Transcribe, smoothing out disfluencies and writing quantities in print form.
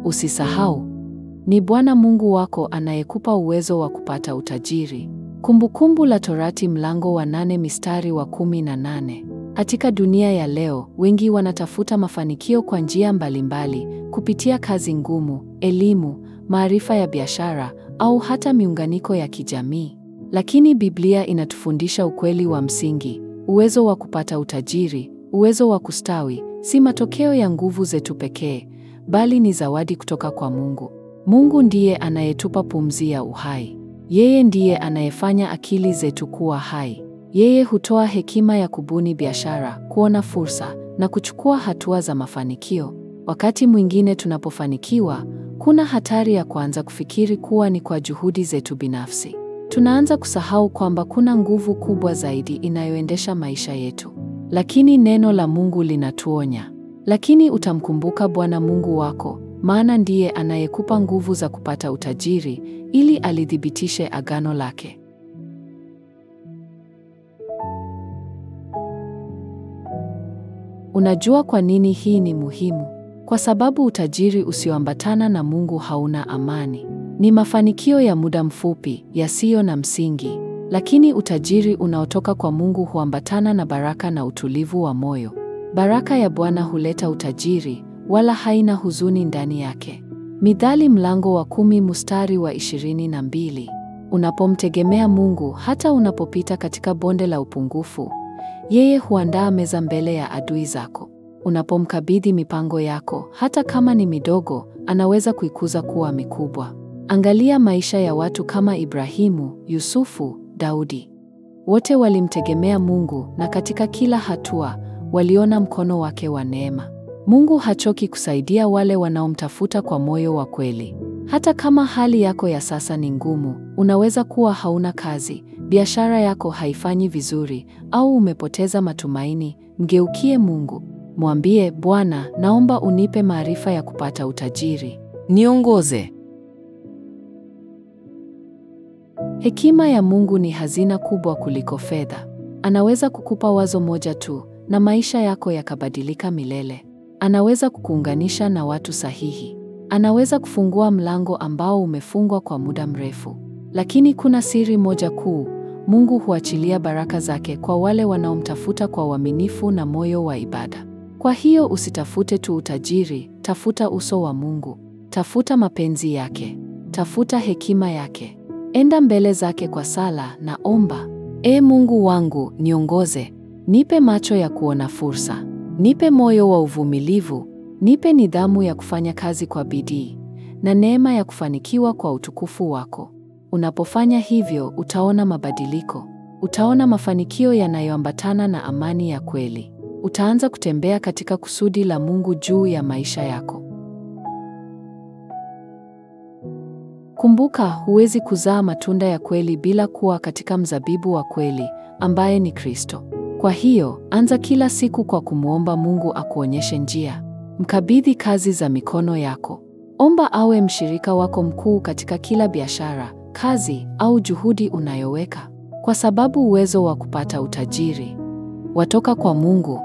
Usisahau, ni Bwana Mungu wako anayekupa uwezo wa kupata utajiri. Kumbukumbu la Torati mlango wa 8 mstari wa 18. Katika dunia ya leo, wengi wanatafuta mafanikio kwa njia mbalimbali, kupitia kazi ngumu, elimu, maarifa ya biashara, au hata miunganiko ya kijamii. Lakini Biblia inatufundisha ukweli wa msingi: uwezo wa kupata utajiri, uwezo wa kustawi, si matokeo ya nguvu zetu pekee, bali ni zawadi kutoka kwa Mungu. Mungu ndiye anayetupa pumzi ya uhai. Yeye ndiye anayefanya akili zetu kuwa hai. Yeye hutoa hekima ya kubuni biashara, kuona fursa, na kuchukua hatua za mafanikio. Wakati mwingine tunapofanikiwa, kuna hatari ya kuanza kufikiri kuwa ni kwa juhudi zetu binafsi. Tunaanza kusahau kwamba kuna nguvu kubwa zaidi inayoendesha maisha yetu. Lakini neno la Mungu linatuonya, lakini utamkumbuka Bwana Mungu wako, maana ndiye anayekupa nguvu za kupata utajiri, ili alithibitishe agano lake. Unajua kwa nini hii ni muhimu? Kwa sababu utajiri usioambatana na Mungu hauna amani. Ni mafanikio ya muda mfupi, yasiyo na msingi. Lakini utajiri unaotoka kwa Mungu huambatana na baraka na utulivu wa moyo. Baraka ya Bwana huleta utajiri, wala haina huzuni ndani yake. Mithali mlango wa 10 mstari wa 22. Unapomtegemea Mungu, hata unapopita katika bonde la upungufu, yeye huandaa meza mbele ya adui zako. Unapomkabidhi mipango yako, hata kama ni midogo, anaweza kuikuza kuwa mikubwa. Angalia maisha ya watu kama Ibrahimu, Yusufu, Daudi. Wote walimtegemea Mungu, na katika kila hatua waliona mkono wake wa neema. Mungu hachoki kusaidia wale wanaomtafuta kwa moyo wa kweli. Hata kama hali yako ya sasa ni ngumu, unaweza kuwa hauna kazi, biashara yako haifanyi vizuri, au umepoteza matumaini, mgeukie Mungu. Mwambie, Bwana, naomba unipe maarifa ya kupata utajiri. Niongoze. Hekima ya Mungu ni hazina kubwa kuliko fedha. Anaweza kukupa wazo moja tu, na maisha yako yakabadilika milele. Anaweza kukuunganisha na watu sahihi. Anaweza kufungua mlango ambao umefungwa kwa muda mrefu. Lakini kuna siri moja kuu: Mungu huachilia baraka zake kwa wale wanaomtafuta kwa uaminifu na moyo wa ibada. Kwa hiyo usitafute tu utajiri, tafuta uso wa Mungu. Tafuta mapenzi yake. Tafuta hekima yake. Enda mbele zake kwa sala na omba. Mungu wangu, niongoze. Nipe macho ya kuona fursa. Nipe moyo wa uvumilivu. Nipe nidhamu ya kufanya kazi kwa bidii, na neema ya kufanikiwa kwa utukufu wako. Unapofanya hivyo, utaona mabadiliko. Utaona mafanikio yanayoambatana na amani ya kweli. Utaanza kutembea katika kusudi la Mungu juu ya maisha yako. Kumbuka, huwezi kuzaa matunda ya kweli bila kuwa katika mzabibu wa kweli, ambaye ni Kristo. Kwa hiyo, anza kila siku kwa kumwomba Mungu akuonyeshe njia. Mkabidhi kazi za mikono yako. Omba awe mshirika wako mkuu katika kila biashara, kazi au juhudi unayoweka. Kwa sababu uwezo wa kupata utajiri watoka kwa Mungu.